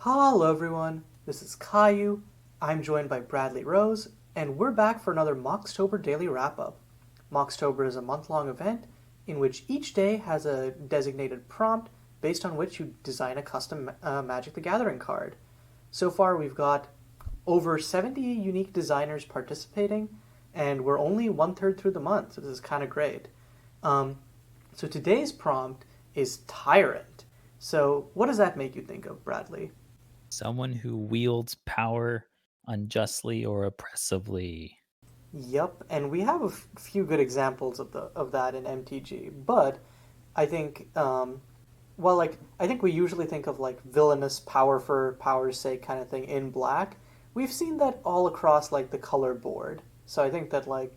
Hello everyone, this is Caillou. I'm joined by Bradley Rose, and we're back for another Moxtober daily wrap-up. Moxtober is a month-long event in which each day has a designated prompt based on which you design a custom Magic the Gathering card. So far we've got over 70 unique designers participating, and we're only one-third through the month, so this is kind of great. Um, so today's prompt is Tyrant. So what does that make you think of, Bradley? Someone who wields power unjustly or oppressively. Yep, and we have a few good examples of that in MTG, but I think I think we usually think of like villainous power for power's sake kind of thing in Black. We've seen that all across like the color board. So I think that like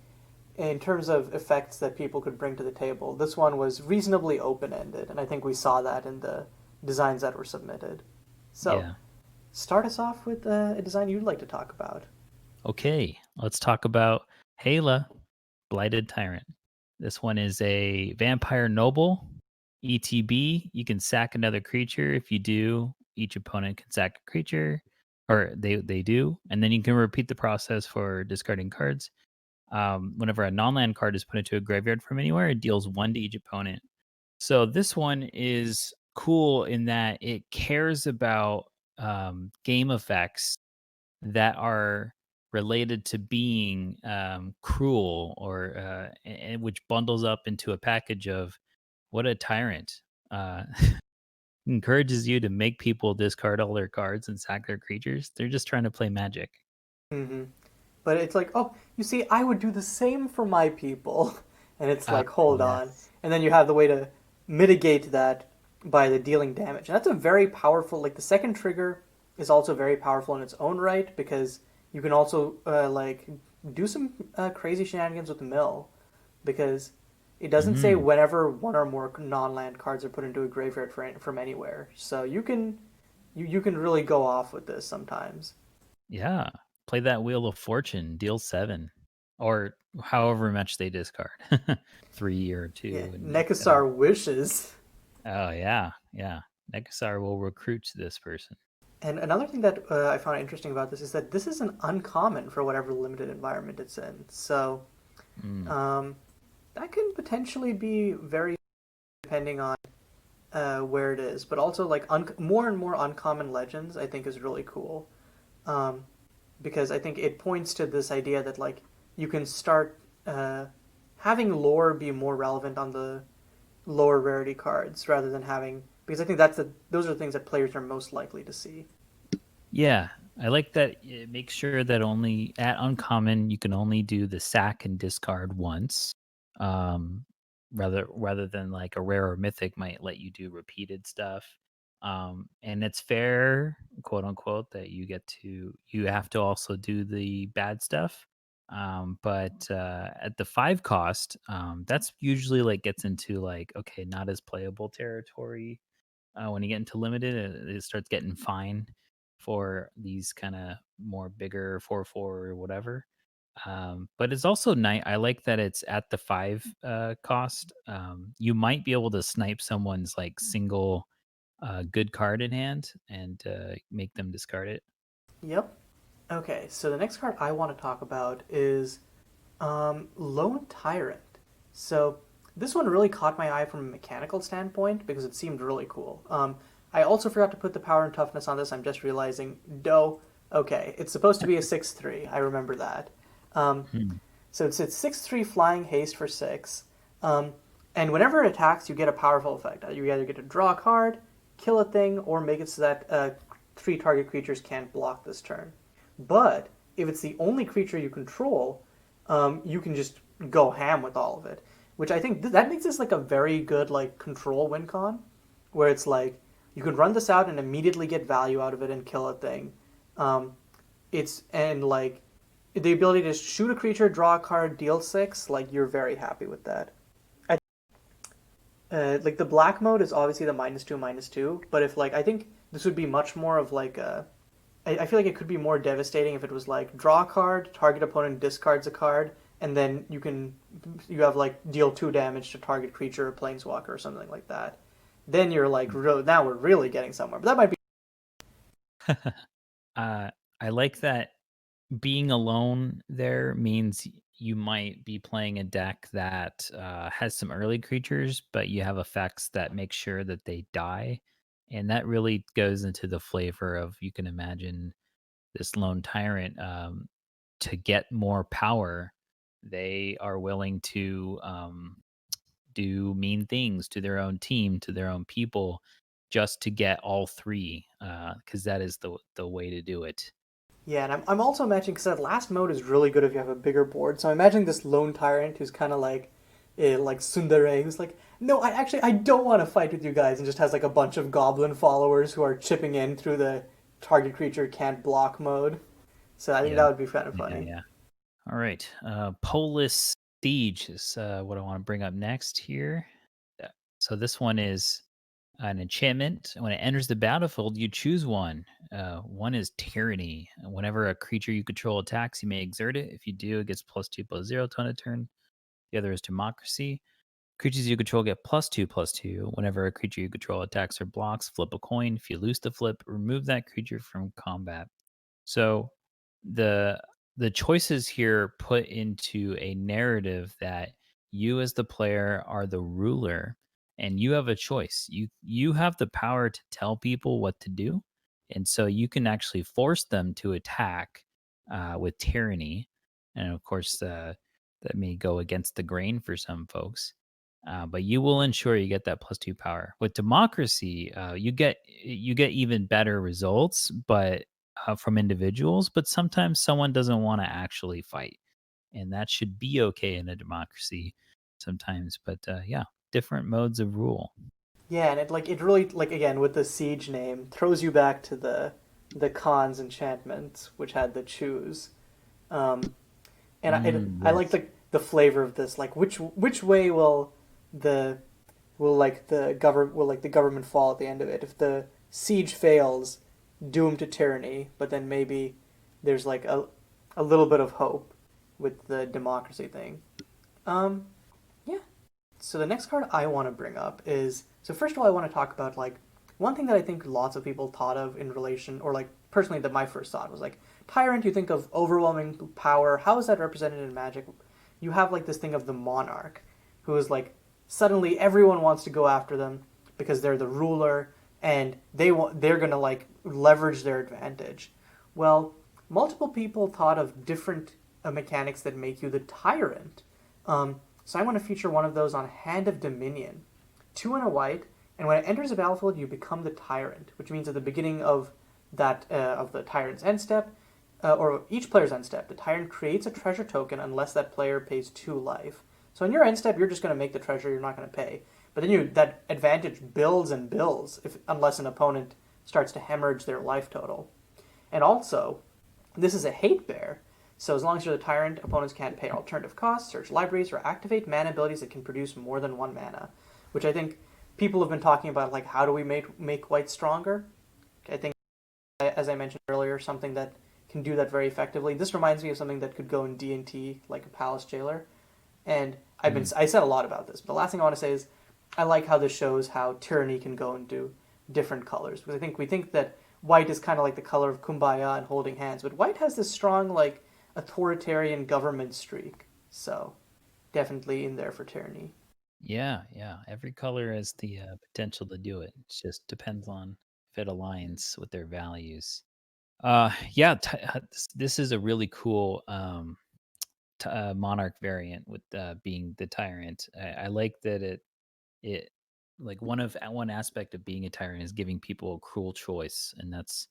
in terms of effects that people could bring to the table, this one was reasonably open-ended, and I think we saw that in the designs that were submitted. So, Yeah. start us off with a design you'd like to talk about. Okay, let's talk about Hala, Blighted Tyrant. This one is a vampire noble. ETB, you can sack another creature. If you do, each opponent can sack a creature, or they do, and then you can repeat the process for discarding cards. Whenever a non-land card is put into a graveyard from anywhere, it deals one to each opponent. So this one is cool in that it cares about game effects that are related to being cruel, or and which bundles up into a package of what a tyrant uh, encourages you to make people discard all their cards and sack their creatures. They're just trying to play Magic. Hmm. But it's like, oh, you see, I would do the same for my people. And it's like, hold on. Yes. And then you have the way to mitigate that by the dealing damage. And that's a very powerful, like the second trigger is also very powerful in its own right because you can also like do some crazy shenanigans with the mill because it doesn't say Hmm. whenever one or more non-land cards are put into a graveyard from anywhere. So you can really go off with this sometimes. Yeah. Play that Wheel of Fortune, deal 7, or however much they discard. 3 or Yeah, 2, and Nekasar wishes. oh, yeah, yeah. Nekasar will recruit this person. And another thing that I found interesting about this is that this is an uncommon for whatever limited environment it's in. So Mm. um, that can potentially be very depending on where it is. But also like more and more uncommon legends, I think is really cool um, because I think it points to this idea that like you can start having lore be more relevant on the lower rarity cards rather than having because I think those are the things that players are most likely to see. Yeah, I like that it makes sure that only at uncommon you can only do the sack and discard once. Um, rather than like a rare or mythic might let you do repeated stuff. And it's fair, quote unquote, that you have to also do the bad stuff. But at the 5 cost, that's usually like gets into like, okay, not as playable territory. When you get into limited, it starts getting fine for these kind of more bigger 4/4 or whatever. But it's also nice. I like that it's at the 5 cost. You might be able to snipe someone's like single good card in hand and make them discard it. Yep. Okay, so the next card I want to talk about is Lone Tyrant. So this one really caught my eye from a mechanical standpoint because it seemed really cool. I also forgot to put the power and toughness on this. I'm just realizing, dough. Okay, it's supposed to be a 6/3. I remember that. Um, Hmm. so it's 6/3 flying haste for 6. Um, and whenever it attacks, you get a powerful effect. You either get to draw a card, kill a thing, or make it so that 3 target creatures can't block this turn. But if it's the only creature you control, you can just go ham with all of it. Which I think that makes this like a very good like control win con, where it's like you can run this out and immediately get value out of it and kill a thing. Um, it's and like the ability to shoot a creature, draw a card, deal 6. Like you're very happy with that. I, like the black mode is obviously the -2/-2, but if like I think this would be much more of like a I feel like it could be more devastating if it was like draw a card, target opponent discards a card, and then you have like deal 2 damage to target creature or planeswalker or something like that. Then you're like now we're really getting somewhere. But that might be uh, I like that being alone there means you might be playing a deck that has some early creatures, but you have effects that make sure that they die. And that really goes into the flavor of you can imagine this lone tyrant to get more power. They are willing to do mean things to their own team, to their own people, just to get all three, because that is the way to do it. Yeah, and I'm also imagining because that last mode is really good if you have a bigger board. So I'm imagining this lone tyrant who's kind of like Sundere, who's like, no, I don't want to fight with you guys, and just has like a bunch of goblin followers who are chipping in through the target creature can't block mode. So I think Yeah, that would be kind of yeah, funny. yeah. All right, Polis Siege is what I want to bring up next here. Yeah. So this one is an enchantment. When it enters the battlefield, you choose one. One is Tyranny. Whenever a creature you control attacks, you may exert it. If you do, it gets +2/+0 ton a turn. The other is Democracy. Creatures you control get +2/+2. Whenever a creature you control attacks or blocks, flip a coin. If you lose the flip, remove that creature from combat. So the the choices here put into a narrative that you as the player are the ruler and you have a choice. You have the power to tell people what to do, and so you can actually force them to attack with tyranny. And of course, that may go against the grain for some folks. But you will ensure you get that +2 power. With democracy, you get even better results, but from individuals. But sometimes someone doesn't want to actually fight, and that should be okay in a democracy sometimes. But yeah, different modes of rule. Yeah, and it really like again with the siege name throws you back to the Khan's enchantment, which had the choose. Um, and I like Yes. the flavor of this. Like which way the will like the government fall at the end of it? If the siege fails, doomed to tyranny, but then maybe there's like a little bit of hope with the democracy thing. Um, yeah. So the next card I want to bring up is so first of all I want to talk about like one thing that I think lots of people thought of in relation or like personally that my first thought was like tyrant you think of overwhelming power how is that represented in Magic? You have like this thing of the monarch who is like suddenly everyone wants to go after them because they're the ruler and they're going to like leverage their advantage. Well, multiple people thought of different mechanics that make you the tyrant. So I want to feature one of those on Hand of Dominion. 2 and a white, and when it enters a battlefield, you become the tyrant, which means at the beginning of that of the tyrant's end step, or each player's end step, the tyrant creates a treasure token unless that player pays 2 life. So in your end step, you're just going to make the treasure. You're not going to pay. But then that advantage builds and builds if unless an opponent starts to hemorrhage their life total. And also, this is a hate bear, so as long as you're the tyrant, opponents can't pay alternative costs, search libraries, or activate mana abilities that can produce more than 1 mana. Which I think people have been talking about, like how do we make white stronger? I think, as I mentioned earlier, something that can do that very effectively. This reminds me of something that could go in D&T, like a Palace Jailer. And Mm. I said a lot about this, but the last thing I want to say is I like how this shows how tyranny can go into different colors because I think we think that white is kind of like the color of kumbaya and holding hands, but white has this strong like authoritarian government streak. So definitely in there for tyranny. Yeah, yeah. Every color has the potential to do it. It just depends on if it aligns with their values. Yeah, this is a really cool monarch variant with being the tyrant. I like that it like one aspect of being a tyrant is giving people a cruel choice, and that's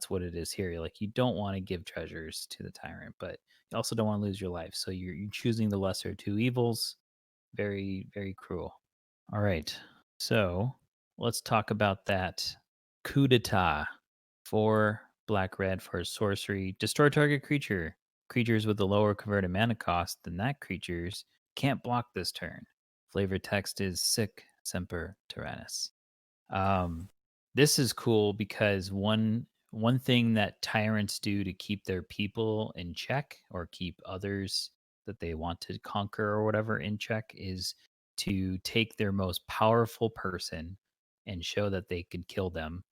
what it is here. Like you don't want to give treasures to the tyrant, but you also don't want to lose your life. So you're choosing the lesser of two evils. Very very cruel. All right, so let's talk about that coup d'état. 4 black red for a sorcery. Destroy target creature. Creatures with a lower converted mana cost than that creature's can't block this turn. Flavor text is sic semper tyrannis. Um, this is cool because one thing that tyrants do to keep their people in check or keep others that they want to conquer or whatever in check is to take their most powerful person and show that they can kill them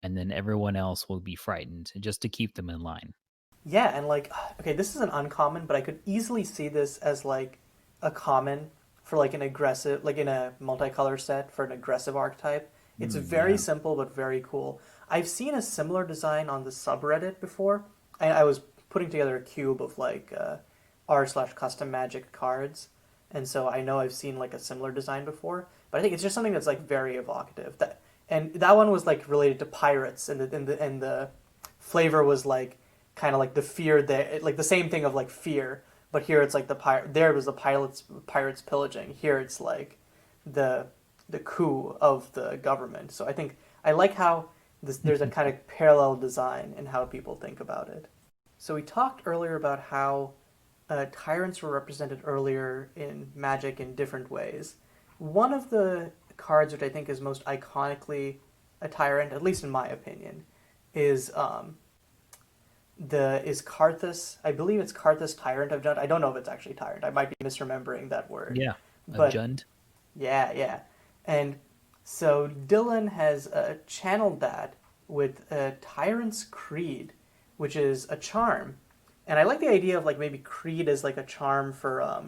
and then everyone else will be frightened just to keep them in line. Yeah, and like, okay, this is an uncommon, but I could easily see this as like a common for like an aggressive, like in a multicolor set for an aggressive archetype. It's very Yeah. simple but very cool. I've seen a similar design on the subreddit before. I was putting together a cube of like r/custom magic cards, and so I know I've seen like a similar design before. But I think it's just something that's like very evocative. That one was like related to pirates, and the flavor was like kind of like the fear that like the same thing of like fear, but here it's like there was the pirates pillaging. Here it's like the the coup of the government. So I think I like how there's a kind of parallel design in how people think about it. So we talked earlier about how tyrants were represented earlier in Magic in different ways. One of the cards which I think is most iconically a tyrant, at least in my opinion, is the is Karthus. I believe it's Karthus Tyrant of Jund. I don't know if it's actually Tyrant. I might be misremembering that word. Yeah. Of But Jund. yeah, yeah. And so Dylan has channeled that with Tyrant's Creed, which is a charm. And I like the idea of like maybe Creed as like a charm for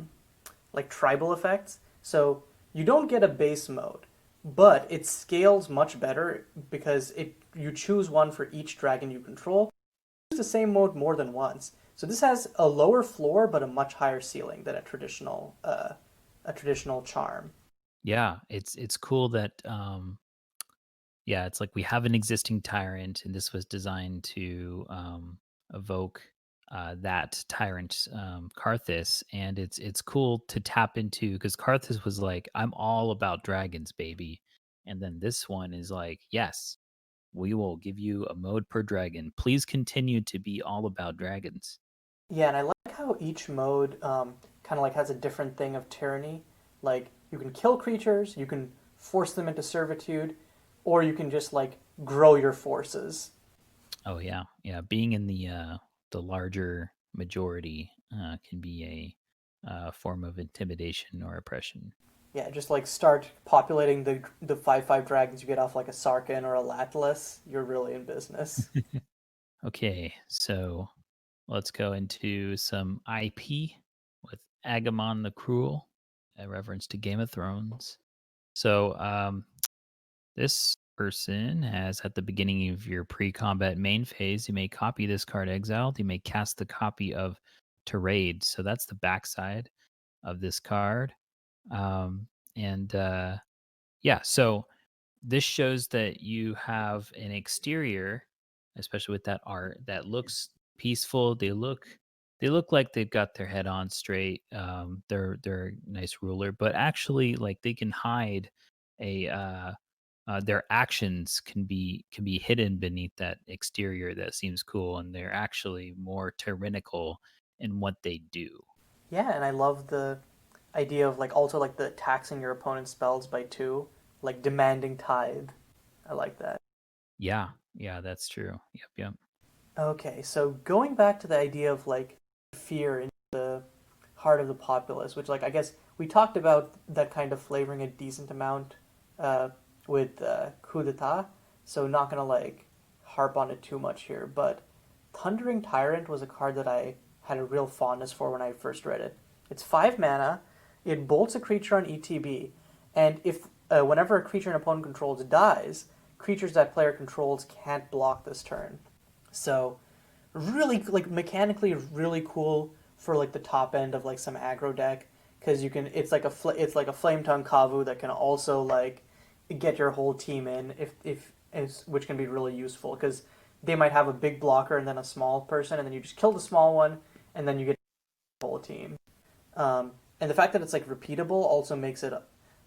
like tribal effects. So you don't get a base mode, but it scales much better because it you choose one for each dragon you control. Use the same mode more than once. So this has a lower floor but a much higher ceiling than a traditional charm. Yeah, it's cool that yeah, it's like we have an existing tyrant, and this was designed to evoke that tyrant, Karthus, and it's cool to tap into because Karthus was like, "I'm all about dragons, baby," and then this one is like, "Yes, we will give you a mode per dragon. Please continue to be all about dragons." Yeah, and I like how each mode kind of like has a different thing of tyranny. Like you can kill creatures, you can force them into servitude, or you can just like grow your forces. Oh yeah, yeah. Being in the larger majority can be a form of intimidation or oppression. Yeah, just like start populating the 5/5 dragons you get off like a Sarkhan or a Latilis. You're really in business. Okay, so let's go into some IP with Agamon the Cruel, a reference to Game of Thrones. So this person has at the beginning of your pre-combat main phase, you may copy this card exiled. You may cast the copy of Terraid. So that's the backside of this card. And yeah, so this shows that you have an exterior, especially with that art, that looks peaceful. They look like they've got their head on straight. They're a nice ruler, but actually, like they can hide a their actions can be hidden beneath that exterior that seems cool, and they're actually more tyrannical in what they do. Yeah, and I love the idea of like also like the taxing your opponent's spells by two, like demanding tithe. I like that. Yeah, yeah, that's true. Yep, yep. Okay, so going back to the idea of like fear in the heart of the populace, which like I guess we talked about that kind of flavoring a decent amount uh, with coup d'état, so not gonna like harp on it too much here. But Thundering Tyrant was a card that I had a real fondness for when I first read it. It's 5 mana. It bolts a creature on ETB, and if whenever a creature an opponent controls dies, creatures that player controls can't block this turn. So really like mechanically really cool for like the top end of like some aggro deck because you can it's like a flame tongue kavu that can also like get your whole team in if which can be really useful because they might have a big blocker and then a small person and then you just kill the small one and then you get the whole team. And the fact that it's like repeatable also makes it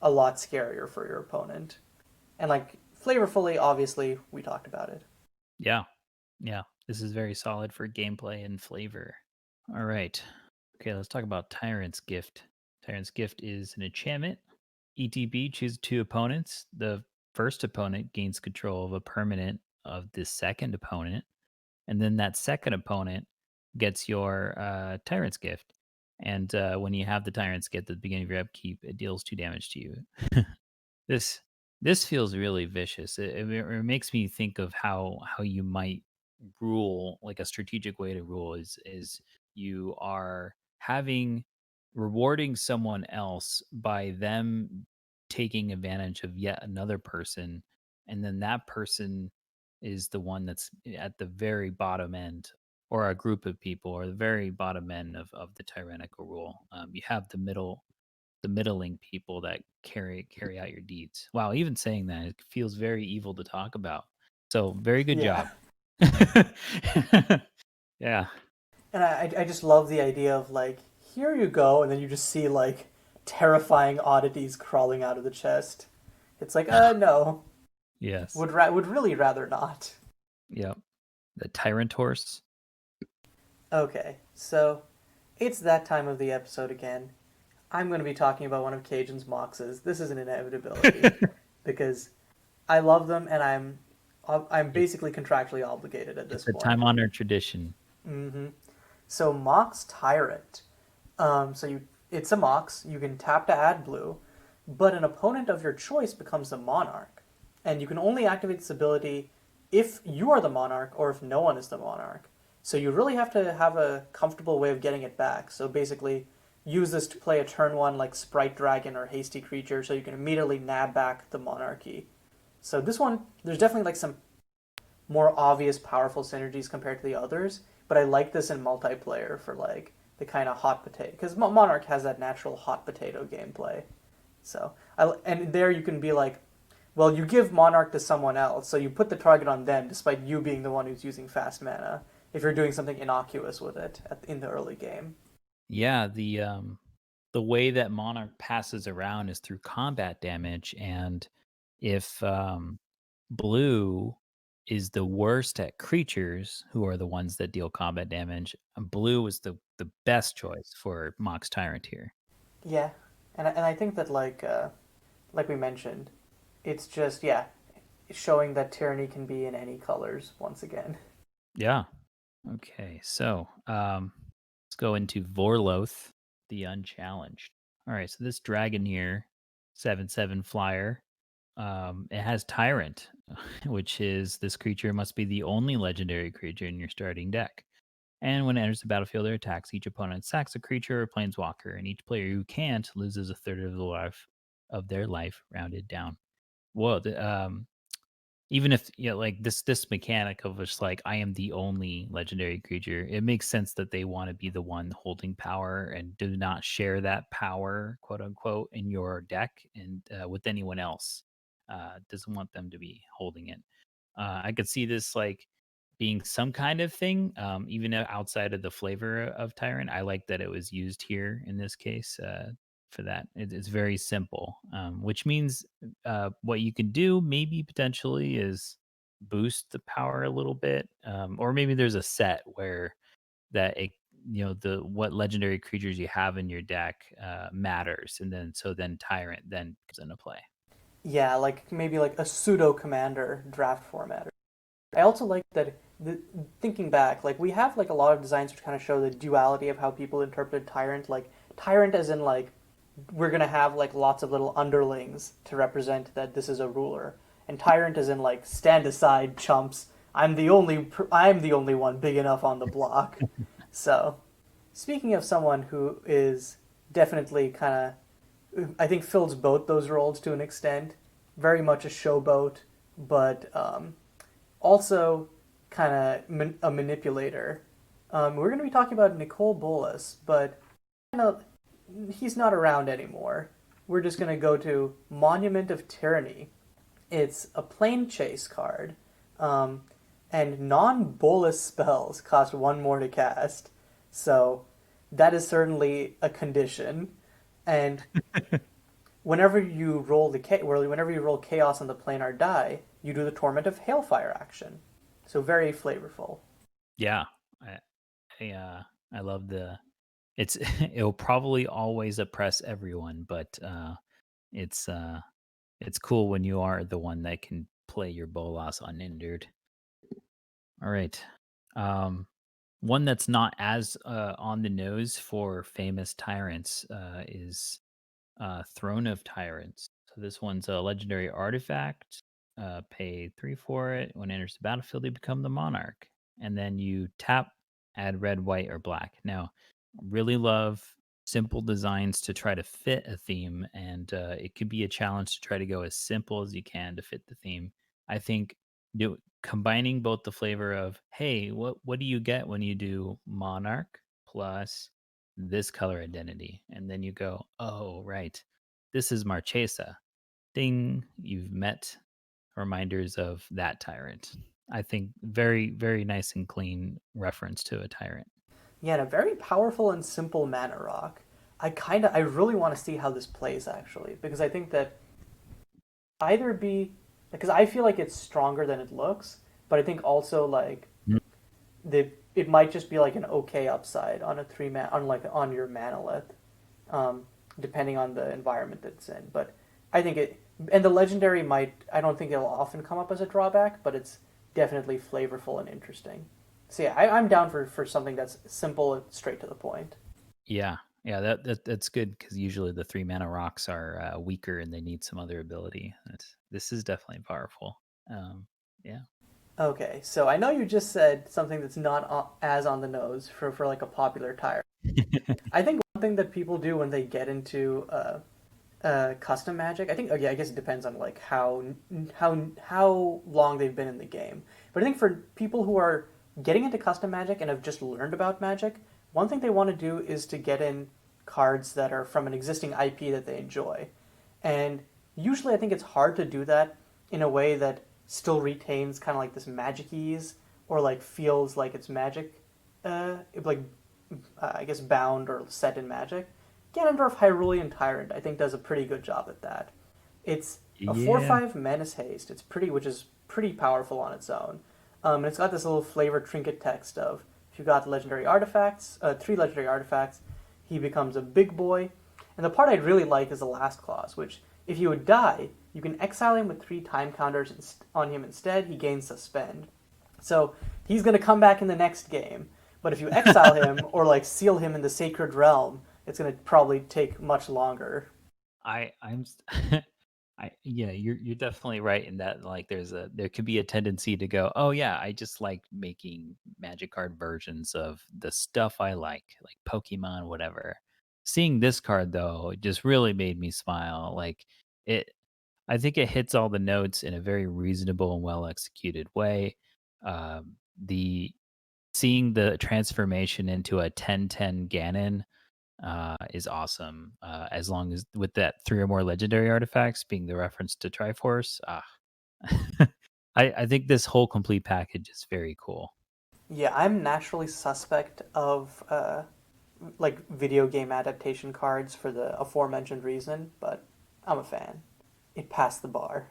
a lot scarier for your opponent. And like flavorfully, obviously, we talked about it. Yeah. Yeah. This is very solid for gameplay and flavor. All right. Okay, let's talk about Tyrant's Gift. Tyrant's Gift is an enchantment. ETB, choose two opponents. The first opponent gains control of a permanent of the second opponent. And then that second opponent gets your Tyrant's Gift. And when you have the Tyrant's Gift at the beginning of your upkeep, it deals 2 damage to you. This This feels really vicious. It makes me think of how you might rule, like a strategic way to rule is you are having rewarding someone else by them taking advantage of yet another person, and then that person is the one that's at the very bottom end, or a group of people, or the very bottom end of the tyrannical rule. You have the middling people that carry out your deeds. Wow, even saying that, it feels very evil to talk about. So, very good Yeah. job. Yeah. And I just love the idea of like, here you go, and then you just see like terrifying oddities crawling out of the chest. It's like, no, Yes. would really rather not. Yep. The tyrant horse. Okay, so it's that time of the episode again. I'm going to be talking about one of Cajun's moxes. This is an inevitability because I love them, and I'm It basically contractually obligated at this it's a point. time-honored tradition. hmm So Mox Tyrant. So it's a Mox. You can tap to add blue, but an opponent of your choice becomes the Monarch, and you can only activate this ability if you are the Monarch or if no one is the Monarch. So you really have to have a comfortable way of getting it back. So basically, use this to play a turn one like Sprite Dragon or Hasty Creature, so you can immediately nab back the Monarchy. So this one, there's definitely like some more obvious powerful synergies compared to the others, but I like this in multiplayer for like the kind of hot potato because Monarch has that natural hot potato gameplay. So and there you can be like, well, you give Monarch to someone else, so you put the target on them despite you being the one who's using fast mana. If you're doing something innocuous with it in the early game. Yeah, the way that Monarch passes around is through combat damage, and if, blue is the worst at creatures, who are the ones that deal combat damage, blue is the best choice for Mox Tyrant here. Yeah, and I think that like we mentioned, it's just yeah, showing that tyranny can be in any colors once again. Yeah. Okay, so, let's go into Vorloth, the Unchallenged. Alright, so this dragon here, 7/7 flyer, it has Tyrant, which is this creature must be the only legendary creature in your starting deck. And when it enters the battlefield or attacks, each opponent sacks a creature or planeswalker, and each player who can't loses a third of the life of their life rounded down. Whoa, even if, like this mechanic of just like I am the only legendary creature, it makes sense that they want to be the one holding power and do not share that power, quote unquote, in your deck and with anyone else. Doesn't want them to be holding it. I could see this like being some kind of thing, even outside of the flavor of Tyrant. I like that it was used here in this case for that. It's very simple, which means what you can do maybe potentially is boost the power a little bit, or maybe there's a set where that it the what legendary creatures you have in your deck matters, and then Tyrant then comes into play. Yeah, like maybe like a pseudo commander draft format. I also like that thinking back, like we have like a lot of designs which kind of show the duality of how people interpret tyrant. Like tyrant as in like we're gonna have like lots of little underlings to represent that this is a ruler, and tyrant as in like stand aside, chumps. I'm the only one big enough on the block. So speaking of someone who is definitely kind of, I think fills both those roles to an extent. Very much a showboat, but also kind of a manipulator. We're going to be talking about Nicole Bolas, but you know, he's not around anymore. We're just going to go to Monument of Tyranny. It's a plane chase card, um, and non-Bolas spells cost one more to cast. So that is certainly a condition. And whenever you roll chaos on the planar die, you do the Torment of Hailfire action. So very flavorful. Yeah, I I love the it's it'll probably always oppress everyone, but it's uh it's cool when you are the one that can play your bolas unhindered. All right. Um One that's not as on the nose for famous tyrants is Throne of Tyrants. So this one's a legendary artifact. Pay 3 for it. When it enters the battlefield, you become the monarch. And then you tap, add red, white, or black. Now, really love simple designs to try to fit a theme, and it could be a challenge to try to go as simple as you can to fit the theme. I think combining both the flavor of, hey, what do you get when you do monarch plus this color identity, and then you go, oh right, this is Marchesa. Ding, you've met reminders of that tyrant. I think very, very nice and clean reference to a tyrant. Yeah, and a very powerful and simple mana rock. I really want to see how this plays actually, because I think that either be because I feel like it's stronger than it looks, but I think also like Mm. it might just be like an okay upside on a three man on like on your manolith, depending on the environment that it's in. But I think it and the legendary might I don't think it'll often come up as a drawback, but it's definitely flavorful and interesting. So yeah, I'm down for something that's simple and straight to the point. Yeah, yeah, that's good because usually the 3 mana rocks are weaker and they need some other ability. This is definitely powerful. Um, yeah. Okay, so I know you just said something that's not as on the nose for like a popular tire. I think one thing that people do when they get into custom magic, I think, oh yeah, I guess it depends on like how long they've been in the game. But I think for people who are getting into custom magic and have just learned about magic, one thing they want to do is to get in cards that are from an existing IP that they enjoy. And usually I think it's hard to do that in a way that still retains kind of like this magic ease or like feels like it's magic, like I guess bound or set in magic. Ganondorf Hyrulean Tyrant I think does a pretty good job at that. It's a four Yeah. five menace haste. It's pretty, which is pretty powerful on its own. And it's got this little flavor trinket text of if you got legendary artifacts, 3 legendary artifacts, he becomes a big boy. And the part I'd really like is the last clause, which if you would die, you can exile him with 3 time counters on him instead. He gains suspend. So he's going to come back in the next game. But if you exile him or like seal him in the sacred realm, it's going to probably take much longer. Yeah, you're definitely right in that like there could be a tendency to go, "Oh yeah, I just like making magic card versions of the stuff I like Pokemon, whatever." Seeing this card though, it just really made me smile. Like it I think it hits all the notes in a very reasonable and well executed way. The seeing the transformation into a 10/10 Ganon is awesome. As long as with that 3 or more legendary artifacts being the reference to Triforce, I think this whole complete package is very cool. Yeah, I'm naturally suspect of like video game adaptation cards for the aforementioned reason, but I'm a fan. It passed the bar.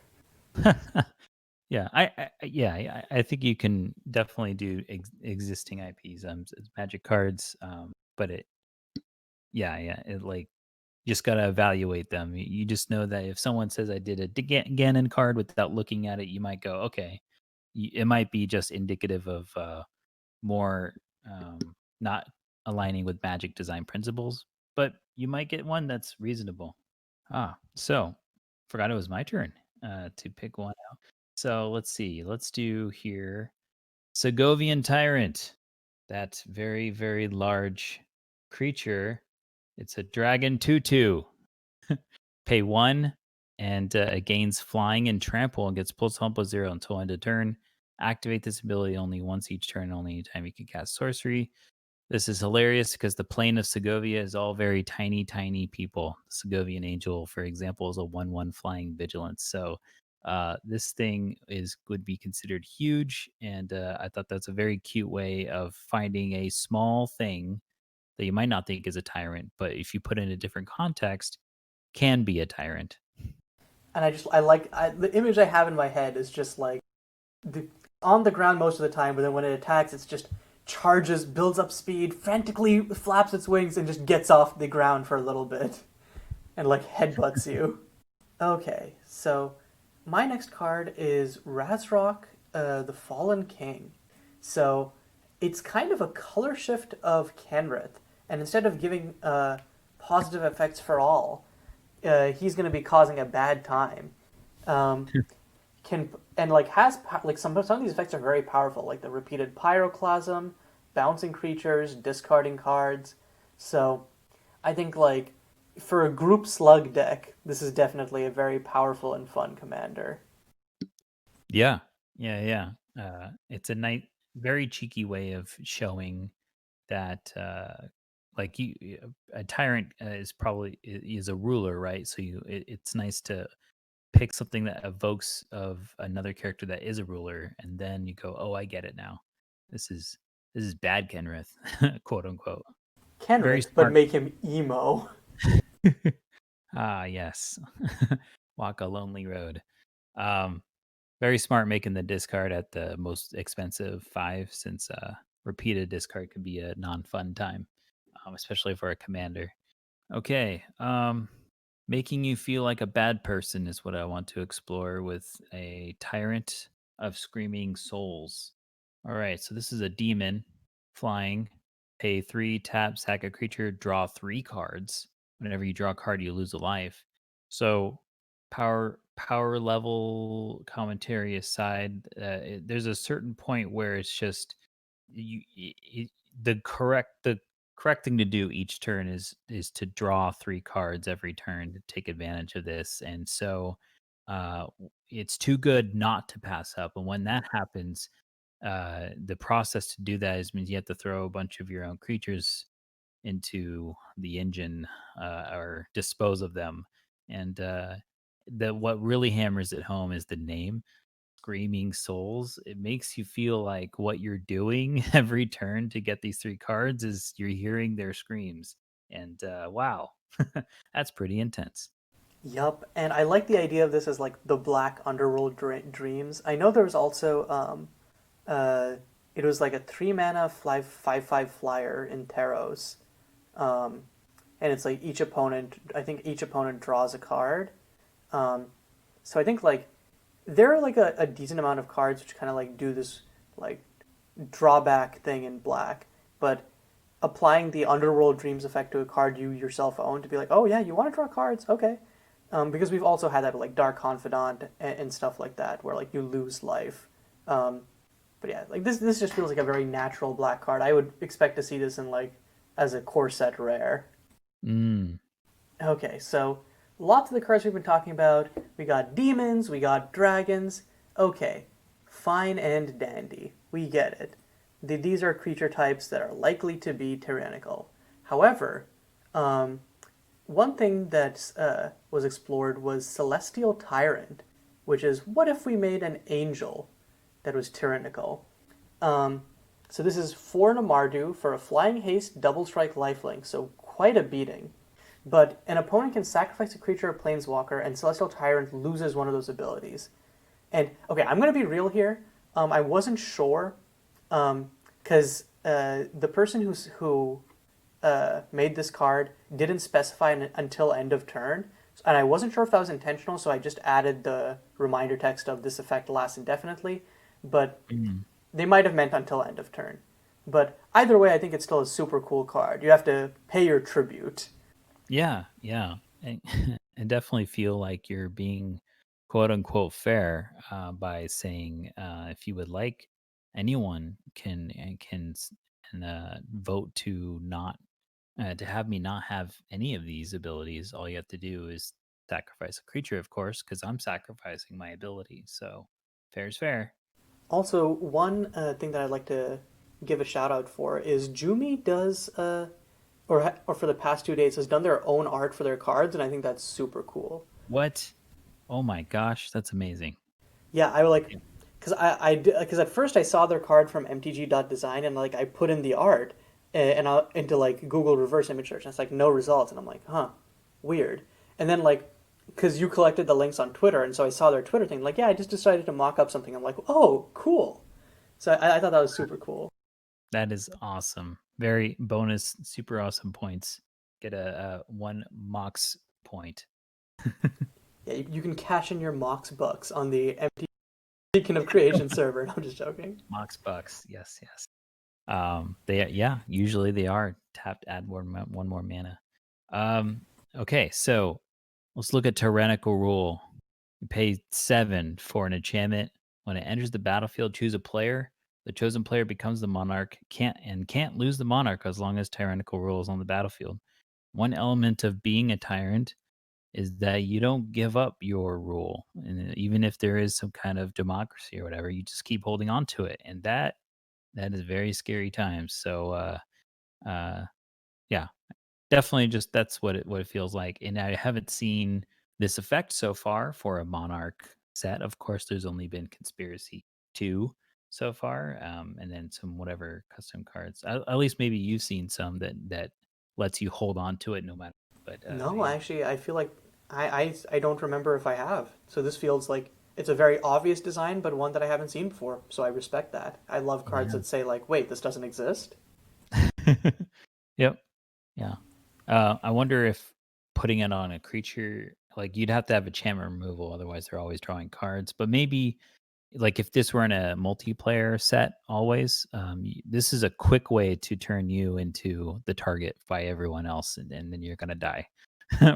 Yeah, I think you can definitely do existing IPs, as Magic cards, but yeah, it like just gotta evaluate them. You just know that if someone says I did a Ganon card without looking at it, you might go, okay, it might be just indicative of more not aligning with magic design principles, but you might get one that's reasonable. So forgot it was my turn to pick one out. So let's see. Let's do here Segovian Tyrant. That very, very large creature. It's a dragon 2/2. Pay 1 and it gains flying and trample and gets plus 1/0 until end of turn. Activate this ability only once each turn, only anytime you can cast sorcery. This is hilarious because the plane of Segovia is all very tiny, tiny people. The Segovian Angel, for example, is a 1/1 flying vigilance. So this thing would be considered huge, and I thought that's a very cute way of finding a small thing that you might not think is a tyrant, but if you put it in a different context, can be a tyrant. And I like the image I have in my head is just like the, on the ground most of the time, but then when it attacks, it's just charges, builds up speed, frantically flaps its wings, and just gets off the ground for a little bit and like headbutts you. Okay, so my next card is Razrock, the Fallen King. So it's kind of a color shift of Kenrith, and instead of giving positive effects for all, he's going to be causing a bad time. Um, can and like has like some of these effects are very powerful, like the repeated pyroclasm, bouncing creatures, discarding cards. So I think like for a group slug deck, this is definitely a very powerful and fun commander. Yeah, yeah. It's a nice, very cheeky way of showing that, like a tyrant is probably is a ruler, right? So it's nice to pick something that evokes of another character that is a ruler, and then you go, "Oh, I get it now. This is this is bad Kenrith," quote unquote. Very Kenrith, but smart. make him emo. Ah, yes. Walk a lonely road. Um, Very smart making the discard at the most expensive 5 since repeated discard could be a non-fun time, especially for a commander. Okay. Making you feel like a bad person is what I want to explore with a Tyrant of Screaming Souls. All right, so this is a demon flying. Pay 3, tap, sack a creature, draw 3 cards. Whenever you draw a card, you lose a life. So, power level commentary aside, there's a certain point where it's just you it, the correct thing to do each turn is to draw 3 cards every turn to take advantage of this, and so, it's too good not to pass up, and when that happens, the process to do that is means you have to throw a bunch of your own creatures into the engine, or dispose of them, and, what really hammers it home is the name. Screaming Souls, it makes you feel like what you're doing every turn to get these 3 cards is you're hearing their screams, and, wow, that's pretty intense. Yup, and I like the idea of this as like the black underworld dreams. I know there was also uh, it was like a 3 mana 5/5 flyer in Taros, um, and it's like each opponent. I think each opponent draws a card. Um, so I think like there are like a decent amount of cards which kind of like do this like drawback thing in black, but applying the Underworld Dreams effect to a card you yourself own to be like, oh yeah, you want to draw cards, okay. Because we've also had that with like Dark Confidant and stuff like that, where like you lose life. Um, but yeah, like this just feels like a very natural black card. I would expect to see this in like as a core set rare. Mm, Okay, so lots of the cards we've been talking about. We got demons, we got dragons. Okay, fine and dandy. We get it. These are creature types that are likely to be tyrannical. However, um, one thing that was explored was Celestial Tyrant, which is what if we made an angel that was tyrannical? Um, so this is 4 Namardu for a flying haste, double strike, lifelink, so quite a beating. But an opponent can sacrifice a creature or planeswalker, and Celestial Tyrant loses one of those abilities. And okay, I'm gonna be real here. I wasn't sure because the person who made this card didn't specify until end of turn, and I wasn't sure if that was intentional, so I just added the reminder text of this effect lasts indefinitely. But mm. they might have meant until end of turn. But either way, I think it's still a super cool card. You have to pay your tribute. Yeah, yeah, and and definitely feel like you're being quote unquote fair, by saying, if you would like, anyone can vote to not to have me not have any of these abilities. All you have to do is sacrifice a creature, of course, because I'm sacrificing my ability. So fair is fair. Also, one thing that I'd like to give a shout out for is Jumi does, or for the past 2 days, has done their own art for their cards, and I think that's super cool. What? Oh my gosh, that's amazing. Yeah, I like, Yeah. because at first I saw their card from mtg.design and like I put in the art into like Google reverse image search and it's like no results and I'm like, huh, weird. And then like, because you collected the links on Twitter and so I saw their Twitter thing, like yeah, I just decided to mock up something. I'm like, oh, cool. So I thought that was super cool. That is awesome. Very bonus, super awesome points. Get a one mox point. Yeah, you can cash in your Mox bucks on the MTG Beacon of Creation server. No, I'm just joking. Mox bucks. Yes, yes. They yeah, usually they are tapped. Add one more mana. Um, okay, so Let's look at Tyrannical Rule. You pay 7 for an enchantment. When it enters the battlefield, choose a player. The chosen player becomes the monarch. Can't lose the monarch as long as Tyrannical Rule is on the battlefield. One element of being a tyrant is that you don't give up your rule, and even if there is some kind of democracy or whatever, you just keep holding on to it, and that is very scary times. So, uh, yeah, definitely just that's what it feels like, and I haven't seen this effect so far for a Monarch set. Of course, there's only been Conspiracy 2 so far, and then some whatever custom cards. At least maybe you've seen some that lets you hold on to it no matter. But No, yeah, actually, I feel like I don't remember if I have. So this feels like it's a very obvious design, but one that I haven't seen before. So I respect that. I love cards yeah, that say like, "Wait, this doesn't exist." yep, yeah. I wonder if putting it on a creature, like you'd have to have enchantment removal, otherwise they're always drawing cards. But maybe like if this were in a multiplayer set always, this is a quick way to turn you into the target by everyone else, and then you're gonna die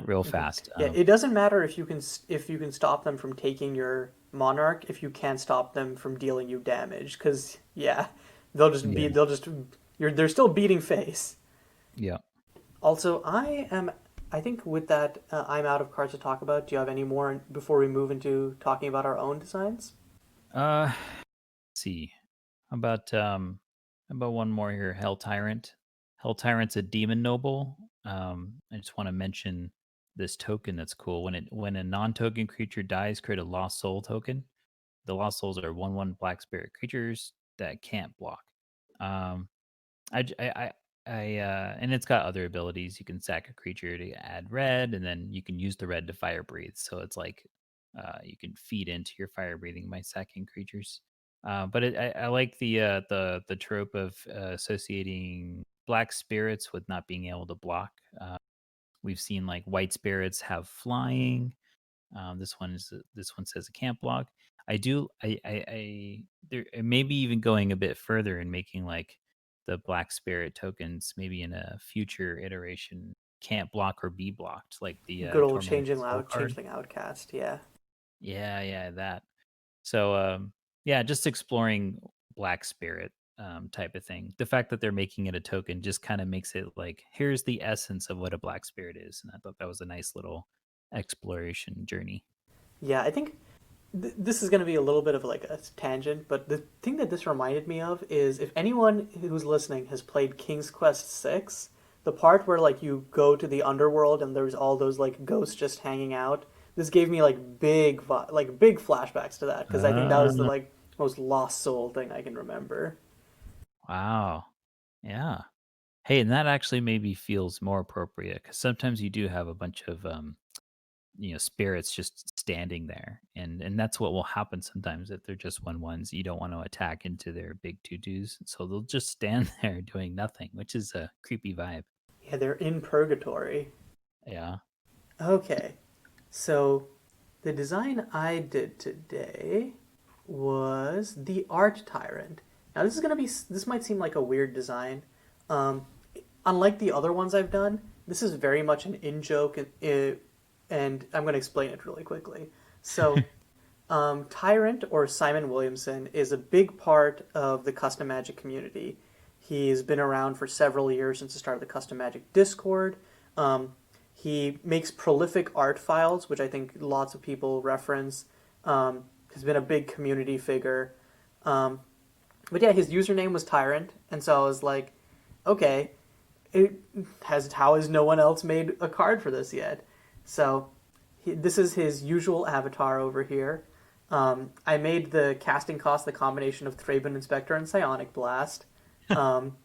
real Mhm. fast. Yeah, it doesn't matter if if you can stop them from taking your monarch if you can't stop them from dealing you damage. Because yeah, Yeah, they'll just they're still beating face. yeah. Also, I think with that I'm out of cards to talk about. Do you have any more before we move into talking about our own designs? Let's see. How about one more here? Hell Tyrant. Hell Tyrant's a demon noble. I just want to mention this token that's cool. When a non-token creature dies, create a lost soul token. The lost souls are 1/1 black spirit creatures that can't block. Um, and it's got other abilities. You can sack a creature to add red, and then you can use the red to fire breathe. So it's like you can feed into your fire breathing by sacking creatures. But I like the trope of associating black spirits with not being able to block. We've seen like white spirits have flying. This one says it can't block. I do I there maybe even going a bit further and making like the black spirit tokens maybe in a future iteration can't block or be blocked like the Good old tormented soul card. changeling outcast. Yeah. Yeah, that. So yeah, just exploring black spirit type of thing. The fact that they're making it a token just kind of makes it like here's the essence of what a black spirit is, and I thought that was a nice little exploration journey. Yeah, I think this is going to be a little bit of like a tangent, but the thing that this reminded me of is if anyone who's listening has played King's Quest 6, the part where like you go to the underworld and there's all those like ghosts just hanging out, this gave me like big flashbacks to that because I think that was the Uh, like most lost soul thing I can remember. wow. Yeah. Hey, and that actually maybe feels more appropriate because sometimes you do have a bunch of spirits just standing there, and that's what will happen sometimes if they're just one ones. You don't want to attack into their big to dos, so they'll just stand there doing nothing, which is a creepy vibe. Yeah, they're in purgatory. Yeah. Okay, so the design I did today was the Art Tyrant. Now this might seem like a weird design. Um, Unlike the other ones I've done, this is very much an in joke, and I'm going to explain it really quickly. So, Tyrant or Simon Williamson is a big part of the custom magic community. He's been around for several years since the start of the custom magic Discord. Um, he makes prolific art files, which I think lots of people reference. He's been a big community figure. Um, but yeah, his username was Tyrant, and so I was like, okay, it how has no one else made a card for this yet? So this is his usual avatar over here. I made the casting cost the combination of Thraben Inspector and Psionic Blast, um,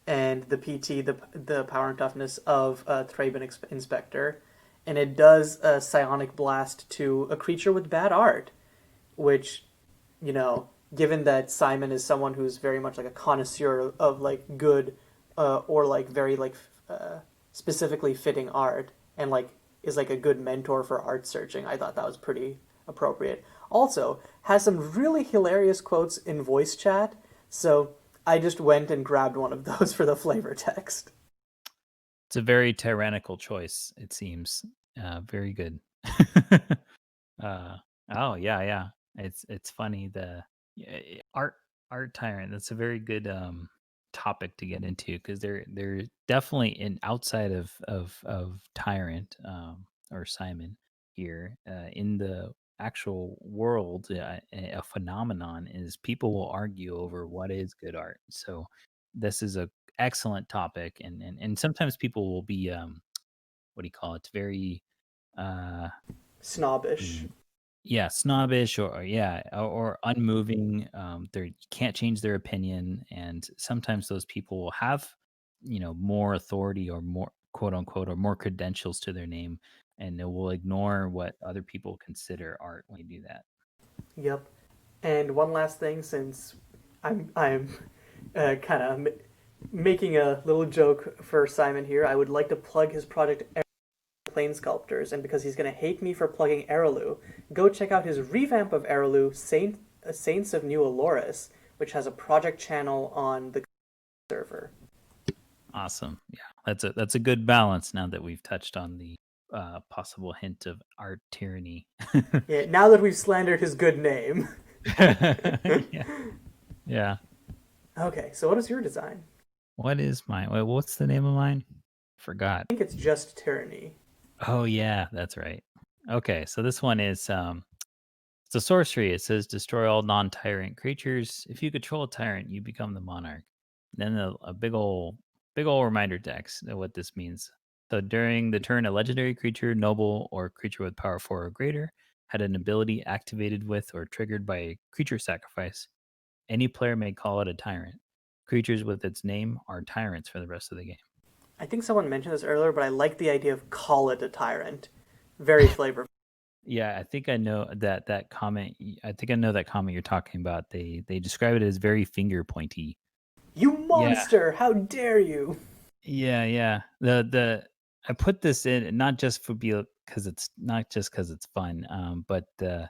and the PT the power and toughness of Thraben Inspector, and it does a Psionic Blast to a creature with bad art, which you know, given that Simon is someone who's very much like a connoisseur of like good or like very like specifically fitting art and like is like a good mentor for art searching, I thought that was pretty appropriate. Also, has some really hilarious quotes in voice chat, so I just went and grabbed one of those for the flavor text. It's a very tyrannical choice, it seems. Very good. uh, oh yeah, yeah. It's funny art art tyrant. That's a very good topic to get into because they're definitely in outside of tyrant or Simon here in the actual world. A phenomenon is people will argue over what is good art. So this is a excellent topic, and sometimes people will be what do you call it? Very uh Snobbish. yeah, snobbish or yeah, or unmoving. They can't change their opinion, and sometimes those people will have, more authority or more quote unquote or more credentials to their name, and they will ignore what other people consider art when they do that. Yep. And one last thing, since I'm kind of making a little joke for Simon here, I would like to plug his project Plane Sculptors, and because he's going to hate me for plugging Araloo, go check out his revamp of Araloo, Saints of New Aloris, which has a project channel on the server. Awesome. Yeah, that's a good balance. Now that we've touched on the possible hint of art tyranny. Yeah, now that we've slandered his good name. Yeah, yeah. Okay, so what is your design? What is mine? What's the name of mine? Forgot. I think it's just Tyranny. Oh yeah, that's right. Okay, so this one is it's a sorcery. It says destroy all non-tyrant creatures. If you control a tyrant, you become the monarch. Then a big ol' reminder text of what this means. So during the turn, a legendary creature, noble, or creature with power 4 or greater had an ability activated with or triggered by a creature sacrifice. Any player may call it a tyrant. Creatures with its name are tyrants for the rest of the game. I think someone mentioned this earlier, but I like the idea of call it a tyrant. Very flavorful. Yeah, I think I know that comment. I think I know that comment you're talking about. They describe it as very finger pointy. You Yeah, monster! How dare you! yeah. The I put this in not just for be because it's not just because it's fun, but the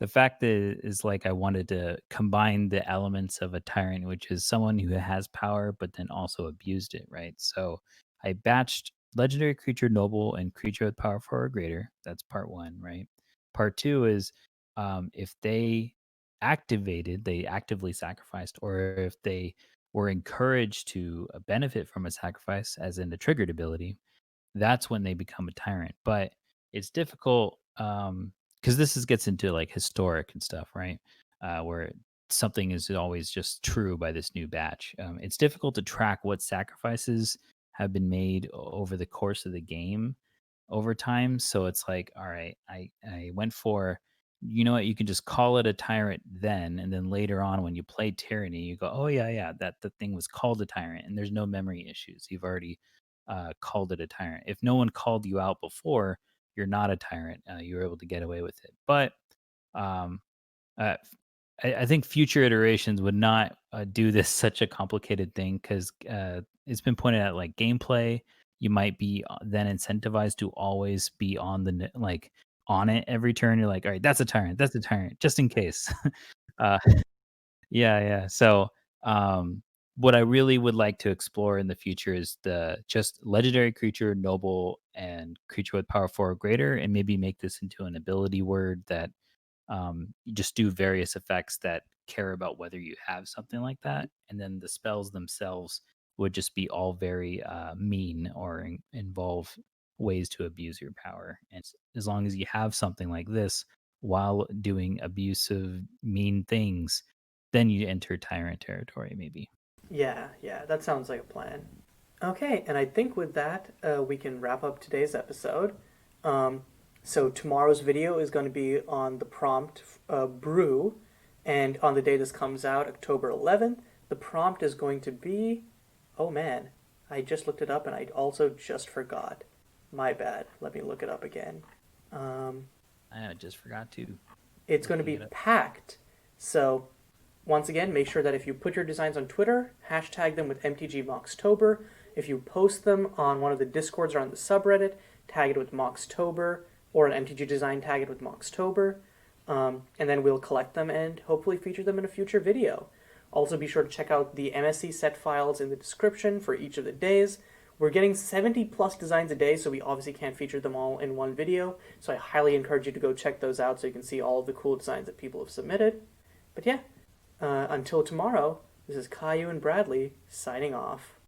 fact that is like I wanted to combine the elements of a tyrant, which is someone who has power but then also abused it, right? So I batched legendary creature, noble, and creature with power 4 or greater. That's part one, right? Part two is if they actively sacrificed, or if they were encouraged to benefit from a sacrifice, as in the triggered ability, that's when they become a tyrant. But it's difficult because gets into like historic and stuff, right? Where something is always just true by this new batch. It's difficult to track what sacrifices have been made over the course of the game over time. So it's like, all right, I went for, you know what, you can just call it a tyrant then, and then later on when you play tyranny, you go, oh yeah, that the thing was called a tyrant, and there's no memory issues. You've already called it a tyrant. If no one called you out before, you're not a tyrant. You were able to get away with it. But um, uh, I think future iterations would not do this such a complicated thing because it's been pointed out like gameplay. You might be then incentivized to always be on like on it every turn. You're like, all right, that's a tyrant. That's a tyrant, just in case. uh, yeah. So, what I really would like to explore in the future is the just legendary creature, noble, and creature with power 4 or greater, and maybe make this into an ability word that you just do various effects that care about whether you have something like that, and then the spells themselves would just be all very mean or involve ways to abuse your power. And as long as you have something like this while doing abusive, mean things, then you enter tyrant territory, maybe. Yeah, that sounds like a plan. Okay, and I think with that, we can wrap up today's episode. Um, so tomorrow's video is going to be on the prompt brew, and on the day this comes out, October 11th, the prompt is going to be. Oh man, I just looked it up and I also just forgot. My bad. Let me look it up again. Um, I just forgot to it's going to looking be it up. packed. So once again, make sure that if you put your designs on Twitter, hashtag them with MTG Moxtober. If you post them on one of the Discords or on the subreddit, tag it with Moxtober, or an MTG design, tag it with Moxtober. And then we'll collect them and hopefully feature them in a future video. Also, be sure to check out the MSC set files in the description for each of the days. We're getting 70 plus designs a day, so we obviously can't feature them all in one video. So I highly encourage you to go check those out so you can see all of the cool designs that people have submitted. But yeah, until tomorrow, this is Caillou and Bradley signing off.